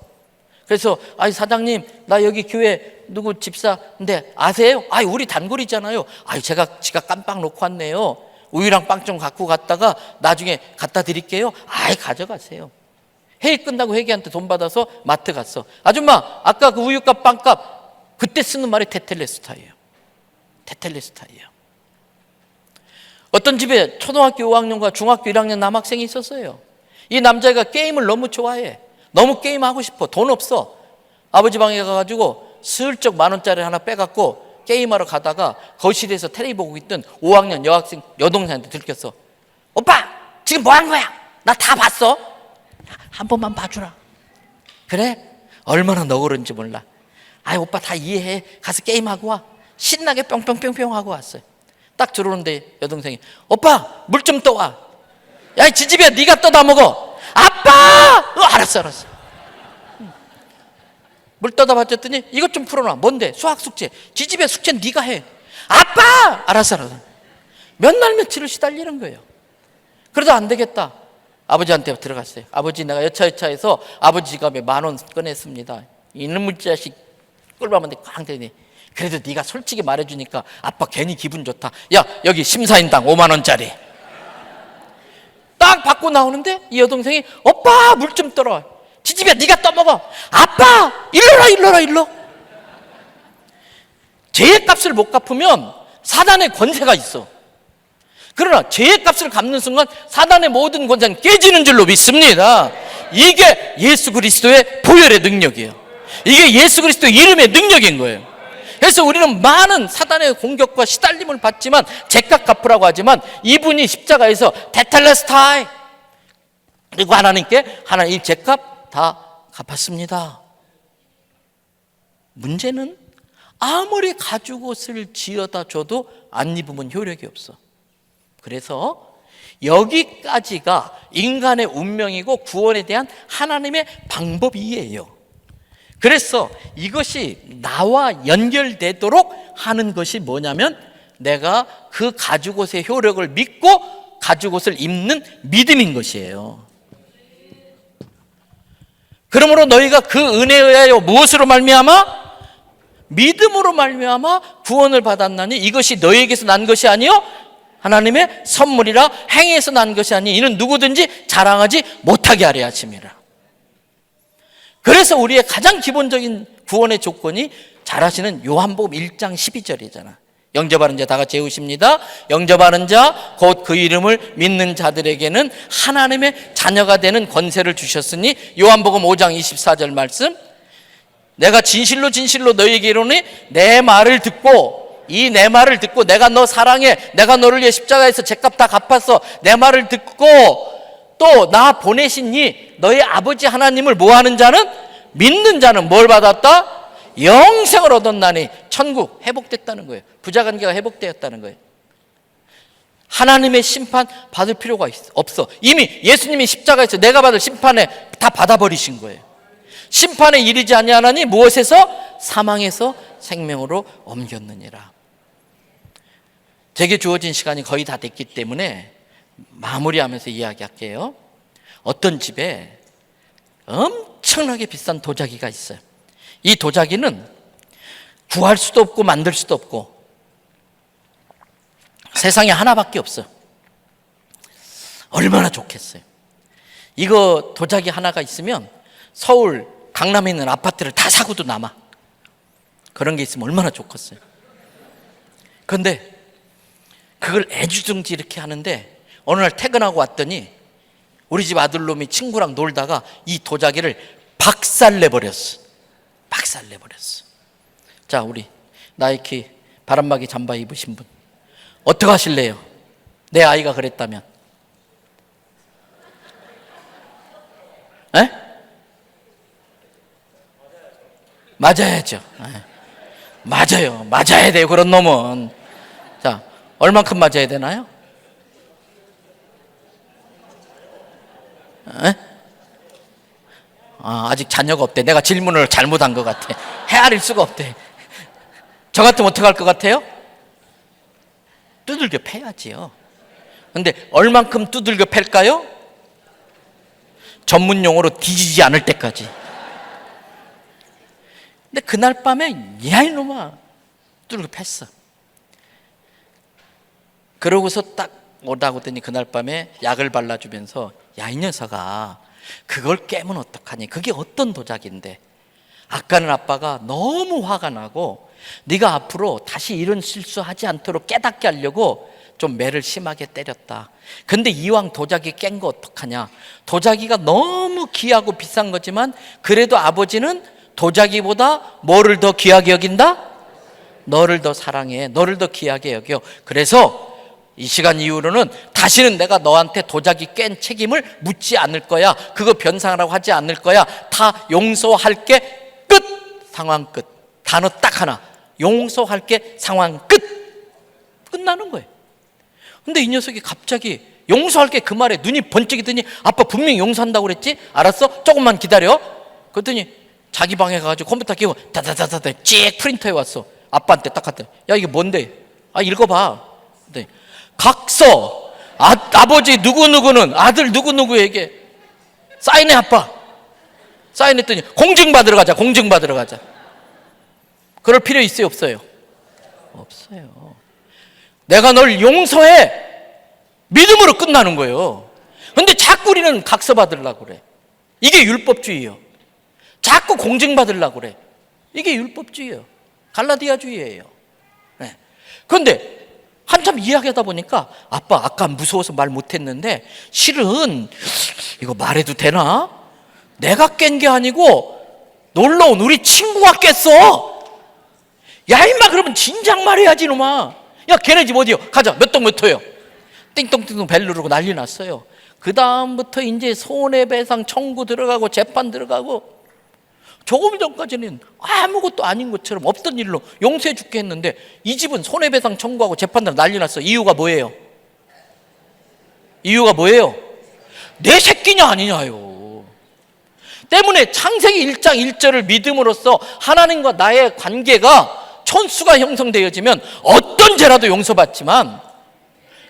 [SPEAKER 1] 그래서 아이 사장님 나 여기 교회 누구 집사인데 아세요? 아이 우리 단골이잖아요. 아이 제가 지갑 깜빡 놓고 왔네요. 우유랑 빵 좀 갖고 갔다가 나중에 갖다 드릴게요. 아이 가져가세요. 회의 끝나고 회계한테 돈 받아서 마트 갔어. 아줌마 아까 그 우유값 빵값 그때 쓰는 말이 테텔레스타예요. 테텔레스타예요. 어떤 집에 초등학교 5학년과 중학교 1학년 남학생이 있었어요. 이 남자가 게임을 너무 좋아해. 너무 게임하고 싶어. 돈 없어. 아버지 방에 가가지고 슬쩍 10,000원짜리 하나 빼갖고 게임하러 가다가 거실에서 텔레비 보고 있던 5학년 여동생한테 들켰어. 오빠 지금 뭐 한 거야? 나 다 봤어. 한 번만 봐주라. 그래? 얼마나 너그러운지 몰라. 아이 오빠 다 이해해. 가서 게임하고 와. 신나게 뿅뿅뿅뿅 하고 왔어요. 딱 들어오는데 여동생이 오빠 물 좀 떠와. 야 지집애야 네가 떠다 먹어. 아빠! 알았어. 물 떠다 받았더니 이것 좀 풀어놔. 뭔데? 수학 숙제. 지집애 숙제는 네가 해. 아빠! 알았어. 몇 날 며칠을 시달리는 거예요. 그래도 안 되겠다. 아버지한테 들어갔어요. 아버지 내가 여차여차해서 아버지 지갑에 10,000원 꺼냈습니다. 이놈의 자식 꿀밤한테 꽝 되네. 그래도 네가 솔직히 말해주니까 아빠 괜히 기분 좋다. 야 여기 심사인당 50,000원짜리. 딱 받고 나오는데 이 여동생이 오빠 물 좀 떠라. 지집애야 네가 떠먹어. 아빠 일러라. 죄의 값을 못 갚으면 사단의 권세가 있어. 그러나 죄의 값을 갚는 순간 사단의 모든 권세는 깨지는 줄로 믿습니다. 이게 예수 그리스도의 보혈의 능력이에요. 이게 예수 그리스도의 이름의 능력인 거예요. 그래서 우리는 많은 사단의 공격과 시달림을 받지만 죄값 갚으라고 하지만 이분이 십자가에서 테텔레스타이 그리고 하나님께 하나님 죄값 다 갚았습니다. 문제는 아무리 가죽옷을 지어다 줘도 안 입으면 효력이 없어. 그래서 여기까지가 인간의 운명이고 구원에 대한 하나님의 방법이에요. 그래서 이것이 나와 연결되도록 하는 것이 뭐냐면 내가 그 가죽옷의 효력을 믿고 가죽옷을 입는 믿음인 것이에요. 그러므로 너희가 그 은혜에 의하여 무엇으로 말미암아? 믿음으로 말미암아 구원을 받았나니 이것이 너희에게서 난 것이 아니요 하나님의 선물이라 행위에서 난 것이 아니 이는 누구든지 자랑하지 못하게 하려 하심이라. 그래서 우리의 가장 기본적인 구원의 조건이 잘 아시는 요한복음 1장 12절이잖아. 영접하는 자 다 같이 외우십니다. 영접하는 자 곧 그 이름을 믿는 자들에게는 하나님의 자녀가 되는 권세를 주셨으니 요한복음 5장 24절 말씀. 내가 진실로 진실로 너희에게 이르노니 내 말을 듣고 이 내 말을 듣고 내가 너 사랑해 내가 너를 위해 십자가에서 죗값 다 갚았어 내 말을 듣고 또 나 보내신 이 너희 아버지 하나님을 뭐하는 자는 믿는 자는 뭘 받았다? 영생을 얻었나니 천국 회복됐다는 거예요. 부자관계가 회복되었다는 거예요. 하나님의 심판 받을 필요가 없어. 이미 예수님이 십자가에서 내가 받을 심판에 다 받아버리신 거예요. 심판에 이르지 아니하나니 무엇에서? 사망에서 생명으로 옮겼느니라. 제게 주어진 시간이 거의 다 됐기 때문에 마무리하면서 이야기할게요. 어떤 집에 엄청나게 비싼 도자기가 있어요. 이 도자기는 구할 수도 없고 만들 수도 없고 세상에 하나밖에 없어요. 얼마나 좋겠어요. 이거 도자기 하나가 있으면 서울 강남에 있는 아파트를 다 사고도 남아. 그런 게 있으면 얼마나 좋겠어요. 그런데 그걸 애주둥지 이렇게 하는데 어느 날 퇴근하고 왔더니 우리 집 아들놈이 친구랑 놀다가 이 도자기를 박살내버렸어. 박살내버렸어. 자, 우리 나이키 바람막이 잠바 입으신 분 어떻게 하실래요? 내 아이가 그랬다면. 에? 맞아야죠. 맞아요. 맞아야 돼요. 그런 놈은. 자, 얼만큼 맞아야 되나요? 에? 아직 자녀가 없대. 내가 질문을 잘못한 것 같아. 헤아릴 수가 없대. 저 같으면 어떻게 할 것 같아요? 두들겨 패야지요. 근데 얼만큼 두들겨 팰까요? 전문 용어로 뒤지지 않을 때까지. 근데 그날 밤에 야 이놈아 두들겨 팼어. 그러고서 딱 오다고 했더니 그날 밤에 약을 발라주면서 야 이 녀석아 그걸 깨면 어떡하니? 그게 어떤 도자기인데? 아까는 아빠가 너무 화가 나고 네가 앞으로 다시 이런 실수하지 않도록 깨닫게 하려고 좀 매를 심하게 때렸다. 근데 이왕 도자기 깬 거 어떡하냐? 도자기가 너무 귀하고 비싼 거지만 그래도 아버지는 도자기보다 뭐를 더 귀하게 여긴다? 너를 더 사랑해. 너를 더 귀하게 여겨. 그래서 이 시간 이후로는 다시는 내가 너한테 도자기 깬 책임을 묻지 않을 거야. 그거 변상하라고 하지 않을 거야. 다 용서할게. 끝. 상황 끝. 단어 딱 하나. 용서할게. 상황 끝. 끝나는 거예요. 근데 이 녀석이 갑자기 용서할게 그 말에 눈이 번쩍이더니 아빠 분명히 용서한다고 그랬지? 알았어? 조금만 기다려. 그랬더니 자기 방에 가가지고 컴퓨터 끼고 다다다다다 찍 프린터에 왔어. 아빠한테 딱 갔다. 야 이게 뭔데? 읽어봐. 네. 각서 아버지 누구누구는 아들 누구누구에게 사인해 아빠. 사인했더니 공증받으러 가자. 공증받으러 가자. 그럴 필요 있어요 없어요? 없어요. 내가 널 용서해. 믿음으로 끝나는 거예요. 근데 자꾸 우리는 각서 받으려고 그래. 이게 율법주의예요. 자꾸 공증받으려고 그래. 이게 율법주의예요. 갈라디아주의예요. 네. 그런데 한참 이야기하다 보니까 아빠 아까 무서워서 말 못했는데 실은 이거 말해도 되나? 내가 깬 게 아니고 놀러온 우리 친구가 깼어. 야 임마 그러면 진작 말해야지 놈아. 야 걔네 집 어디요? 가자. 몇 동 몇 호요? 띵동띵동 벨 누르고 난리 났어요. 그 다음부터 이제 손해배상 청구 들어가고 재판 들어가고 조금 전까지는 아무것도 아닌 것처럼 없던 일로 용서해 줄게 했는데 이 집은 손해배상 청구하고 재판들 난리 났어. 이유가 뭐예요? 이유가 뭐예요? 내 새끼냐 아니냐요. 때문에 창세기 1장 1절을 믿음으로써 하나님과 나의 관계가 천수가 형성되어지면 어떤 죄라도 용서받지만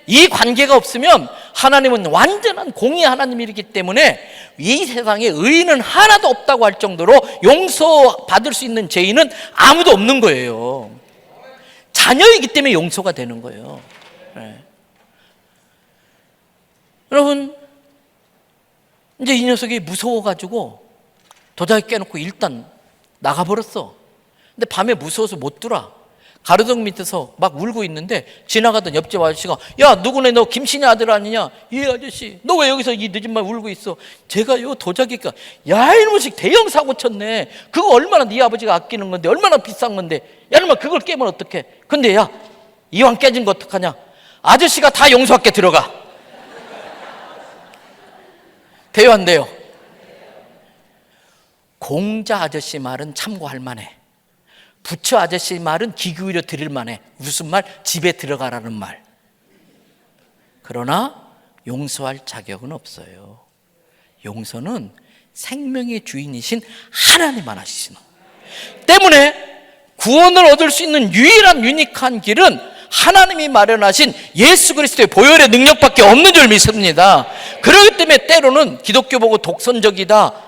[SPEAKER 1] 이 관계가 없으면 하나님은 완전한 공의 하나님이기 때문에 이 세상에 의인은 하나도 없다고 할 정도로 용서받을 수 있는 죄인은 아무도 없는 거예요. 자녀이기 때문에 용서가 되는 거예요. 네. 여러분, 이제 이 녀석이 무서워가지고 도자기 깨놓고 일단 나가버렸어. 근데 밤에 무서워서 못 들어. 가로등 밑에서 막 울고 있는데 지나가던 옆집 아저씨가, 야, 누구네, 너 김신이 아들 아니냐? 예, 아저씨. 너 왜 여기서 이 늦은 밤에 울고 있어? 제가 요 도자기가, 야, 이놈식 대형 사고 쳤네. 그거 얼마나 네 아버지가 아끼는 건데, 얼마나 비싼 건데, 야, 이놈아, 그걸 깨면 어떡해? 근데 야, 이왕 깨진 거 어떡하냐? 아저씨가 다 용서할게, 들어가. 돼요, 안 돼요? 공자 아저씨 말은 참고할 만해. 부처 아저씨 말은 귀 기울여 들을 만해. 무슨 말? 집에 들어가라는 말. 그러나 용서할 자격은 없어요. 용서는 생명의 주인이신 하나님만 하시는 때문에 구원을 얻을 수 있는 유일한 유니크한 길은 하나님이 마련하신 예수 그리스도의 보혈의 능력밖에 없는 줄 믿습니다. 그렇기 때문에 때로는 기독교 보고 독선적이다,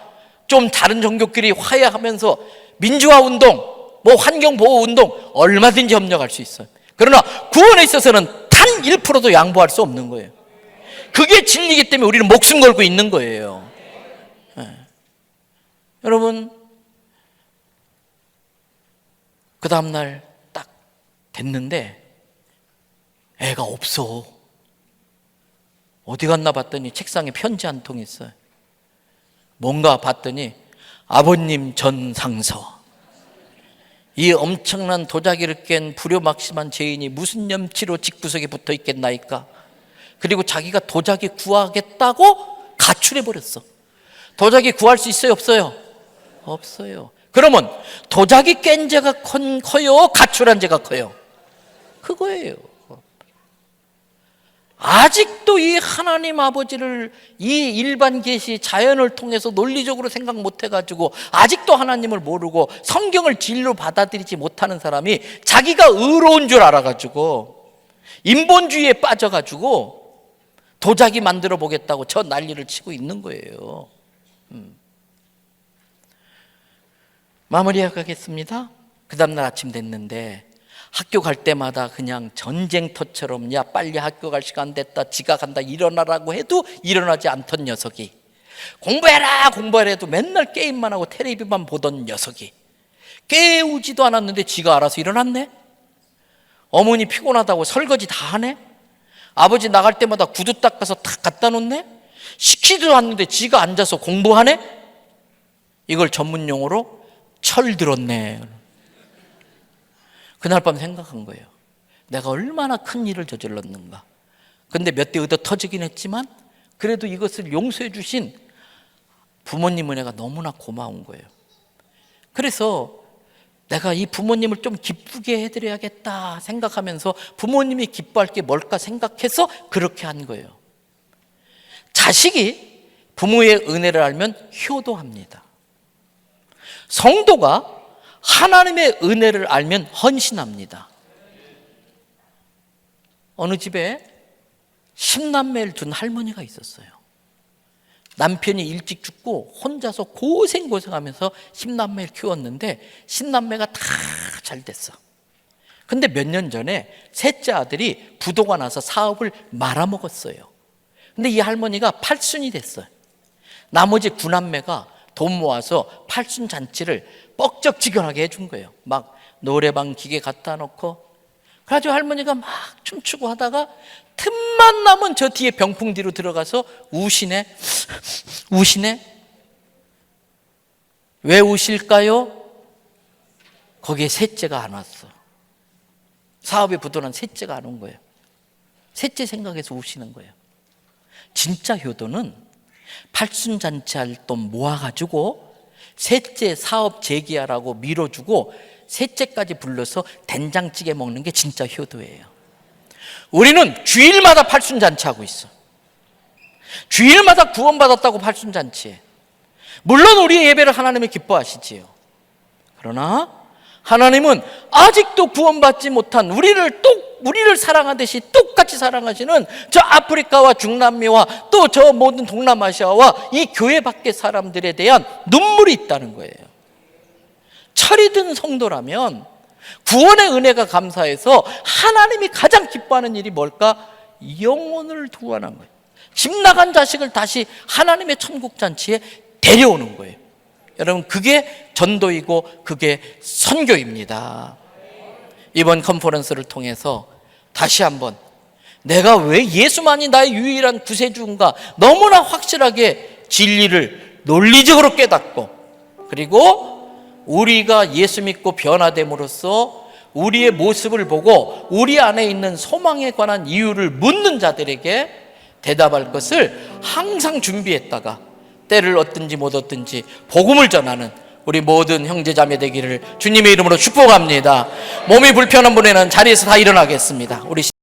[SPEAKER 1] 좀 다른 종교끼리 화해하면서 민주화 운동, 뭐 환경보호 운동 얼마든지 협력할 수 있어요. 그러나 구원에 있어서는 단 1%도 양보할 수 없는 거예요. 그게 진리이기 때문에 우리는 목숨 걸고 있는 거예요. 네. 여러분, 그 다음날 딱 됐는데 애가 없어. 어디 갔나 봤더니 책상에 편지 한 통 있어요. 뭔가 봤더니 아버님 전상서. 이 엄청난 도자기를 깬 불효막심한 죄인이 무슨 염치로 집구석에 붙어 있겠나이까. 그리고 자기가 도자기 구하겠다고 가출해버렸어. 도자기 구할 수 있어요, 없어요? 없어요. 그러면 도자기 깬 죄가 커요, 가출한 죄가 커요? 그거예요. 아직도 이 하나님 아버지를 이 일반 계시 자연을 통해서 논리적으로 생각 못 해가지고 아직도 하나님을 모르고 성경을 진리로 받아들이지 못하는 사람이 자기가 의로운 줄 알아가지고 인본주의에 빠져가지고 도자기 만들어 보겠다고 저 난리를 치고 있는 거예요. 마무리하겠습니다. 그 다음날 아침 됐는데 학교 갈 때마다 그냥 전쟁터처럼, 야, 빨리 학교 갈 시간 됐다, 지각한다, 일어나라고 해도 일어나지 않던 녀석이, 공부해라 공부해라 해도 맨날 게임만 하고 텔레비만 보던 녀석이 깨우지도 않았는데 지가 알아서 일어났네. 어머니 피곤하다고 설거지 다 하네. 아버지 나갈 때마다 구두 닦아서 다 갖다 놓네. 시키지도 않는데 지가 앉아서 공부하네. 이걸 전문 용어로 철들었네. 그날 밤 생각한 거예요. 내가 얼마나 큰 일을 저질렀는가. 근데 몇 대 얻어 터지긴 했지만 그래도 이것을 용서해 주신 부모님 은혜가 너무나 고마운 거예요. 그래서 내가 이 부모님을 좀 기쁘게 해드려야겠다 생각하면서 부모님이 기뻐할 게 뭘까 생각해서 그렇게 한 거예요. 자식이 부모의 은혜를 알면 효도합니다. 성도가 하나님의 은혜를 알면 헌신합니다. 어느 집에 10남매를 둔 할머니가 있었어요. 남편이 일찍 죽고 혼자서 고생하면서 10남매를 키웠는데 10남매가 다 잘 됐어. 근데 몇 년 전에 셋째 아들이 부도가 나서 사업을 말아먹었어요. 근데 이 할머니가 팔순이 됐어요. 나머지 9남매가 돈 모아서 팔순잔치를 뻑적지근하게 해준 거예요. 막 노래방 기계 갖다 놓고. 그래가지고 할머니가 막 춤추고 하다가 틈만 나면 저 뒤에 병풍 뒤로 들어가서 우시네. 왜 우실까요? 거기에 셋째가 안 왔어. 사업에 부도난 셋째가 안 온 거예요. 셋째 생각해서 우시는 거예요. 진짜 효도는 팔순잔치 할 돈 모아가지고 셋째 사업 재기하라고 밀어주고 셋째까지 불러서 된장찌개 먹는 게 진짜 효도예요. 우리는 주일마다 팔순잔치 하고 있어. 주일마다 구원받았다고 팔순잔치해. 물론 우리의 예배를 하나님이 기뻐하시지요. 그러나 하나님은 아직도 구원받지 못한 우리를 사랑하듯이 똑같이 사랑하시는 저 아프리카와 중남미와 또 저 모든 동남아시아와 이 교회 밖의 사람들에 대한 눈물이 있다는 거예요. 철이 든 성도라면 구원의 은혜가 감사해서 하나님이 가장 기뻐하는 일이 뭘까? 영혼을 구원한 거예요. 집 나간 자식을 다시 하나님의 천국 잔치에 데려오는 거예요. 여러분, 그게 전도이고 그게 선교입니다. 이번 컨퍼런스를 통해서 다시 한번 내가 왜 예수만이 나의 유일한 구세주인가 너무나 확실하게 진리를 논리적으로 깨닫고, 그리고 우리가 예수 믿고 변화됨으로써 우리의 모습을 보고 우리 안에 있는 소망에 관한 이유를 묻는 자들에게 대답할 것을 항상 준비했다가 때를 얻든지 못 얻든지 복음을 전하는 우리 모든 형제자매 되기를 주님의 이름으로 축복합니다. 몸이 불편한 분에는 자리에서 다 일어나겠습니다. 우리